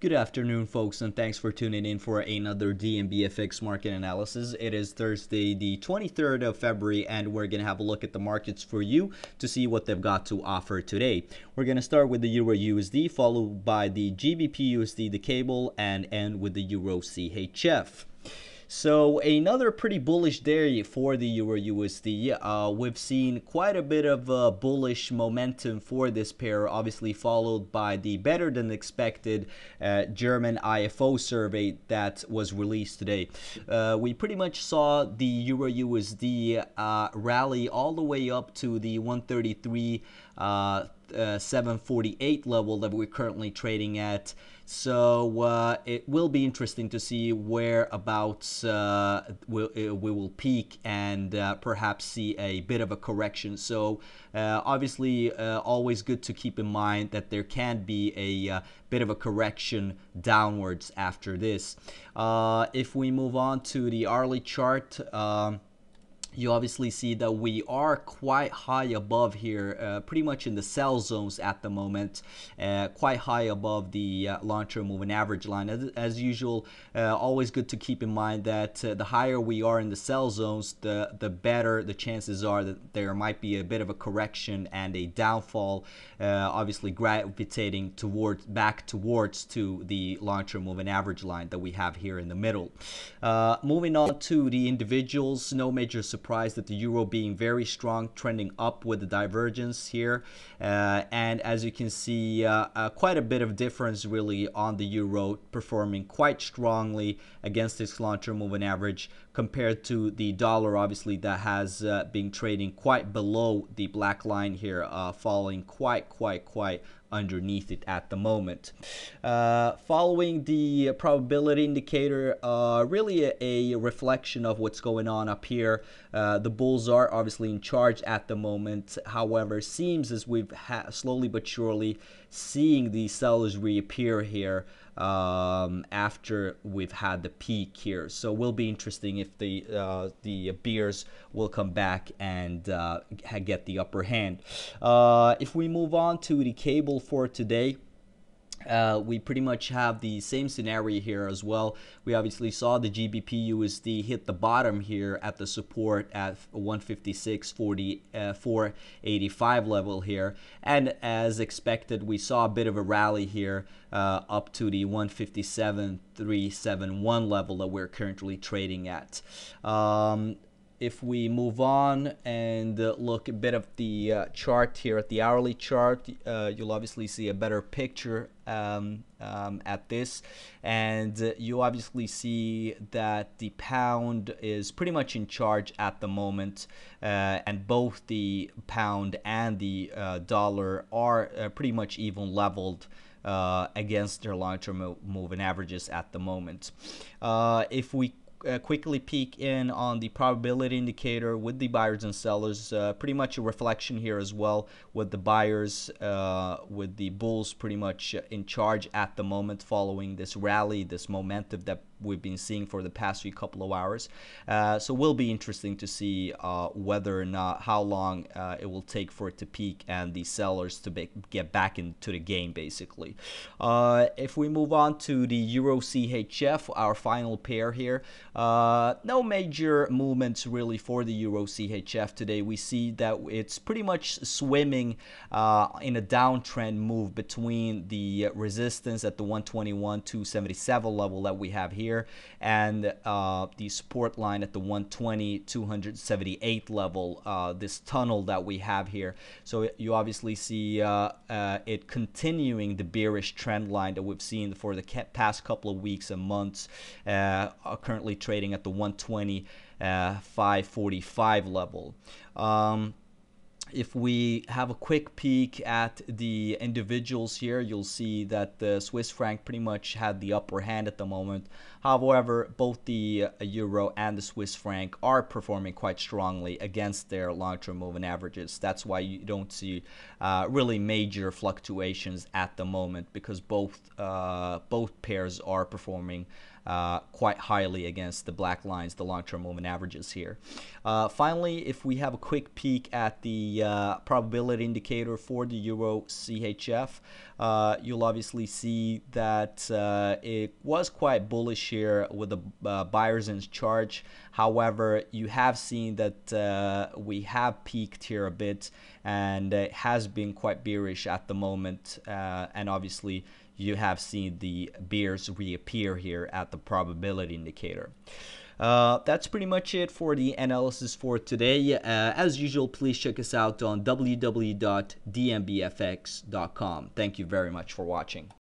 Good afternoon, folks, and thanks for tuning in for another DMBFX market analysis. It is Thursday, the 23rd of February, and we're going to have a look at the markets for you to see what they've got to offer today. We're going to start with the Euro USD, followed by the GBP USD, the cable, and end with the Euro CHF. So another pretty bullish day for the Euro USD. We've seen quite a bit of bullish momentum for this pair, obviously followed by the better than expected German IFO survey that was released today. We pretty much saw the Euro USD rally all the way up to the 133 748 level that we're currently trading at. So it will be interesting to see whereabouts we will peak and perhaps see a bit of a correction. So obviously always good to keep in mind that there can be a bit of a correction downwards after this. If we move on to the hourly chart, you obviously see that we are quite high above here, pretty much in the sell zones at the moment, quite high above the long-term moving average line. As usual, always good to keep in mind that the higher we are in the sell zones, the better the chances are that there might be a bit of a correction and a downfall, obviously gravitating back towards to the long-term moving average line that we have here in the middle. Moving on to the individuals, no major surprise that the euro being very strong, trending up with the divergence here, and as you can see, quite a bit of difference really on the euro, performing quite strongly against its long-term moving average compared to the dollar, obviously that has been trading quite below the black line here, falling quite underneath it at the moment. Following the probability indicator, really a reflection of what's going on up here. The bulls are obviously in charge at the moment. However, seems as we've slowly but surely seeing the sellers reappear here after we've had the peak here. So will be interesting if the bears will come back and get the upper hand. If we move on to the cable for today, we pretty much have the same scenario here as well. We obviously saw the GBP USD hit the bottom here at the support at 156.485 level here, and as expected we saw a bit of a rally here up to the 157.371 level that we're currently trading at. If we move on and look a bit of the chart here at the hourly chart, you'll obviously see a better picture at this, and you obviously see that the pound is pretty much in charge at the moment, and both the pound and the dollar are pretty much even leveled against their long-term moving averages at the moment. If we quickly peek in on the probability indicator with the buyers and sellers, pretty much a reflection here as well, with the buyers with the bulls pretty much in charge at the moment following this rally, this momentum that we've been seeing for the past few couple of hours. So will be interesting to see whether or not how long it will take for it to peak and the sellers to get back into the game basically. If we move on to the Euro CHF, our final pair here, no major movements really for the Euro CHF today. We see that it's pretty much swimming in a downtrend move between the resistance at the 121.277 level that we have here and the support line at the 120.278 level, this tunnel that we have here. So you obviously see it continuing the bearish trend line that we've seen for the past couple of weeks and months, currently trading at the 120.545 level. If we have a quick peek at the individuals here, you'll see that the Swiss franc pretty much had the upper hand at the moment. However, both the euro and the Swiss franc are performing quite strongly against their long-term moving averages. That's why you don't see really major fluctuations at the moment, because both pairs are performing quite highly against the black lines, the long-term moving averages here. Finally, if we have a quick peek at the probability indicator for the Euro CHF, you'll obviously see that it was quite bullish here with the buyers in charge. However, you have seen that we have peaked here a bit, and it has been quite bearish at the moment, and obviously you have seen the bears reappear here at the probability indicator. That's pretty much it for the analysis for today. As usual, please check us out on www.dmbfx.com. Thank you very much for watching.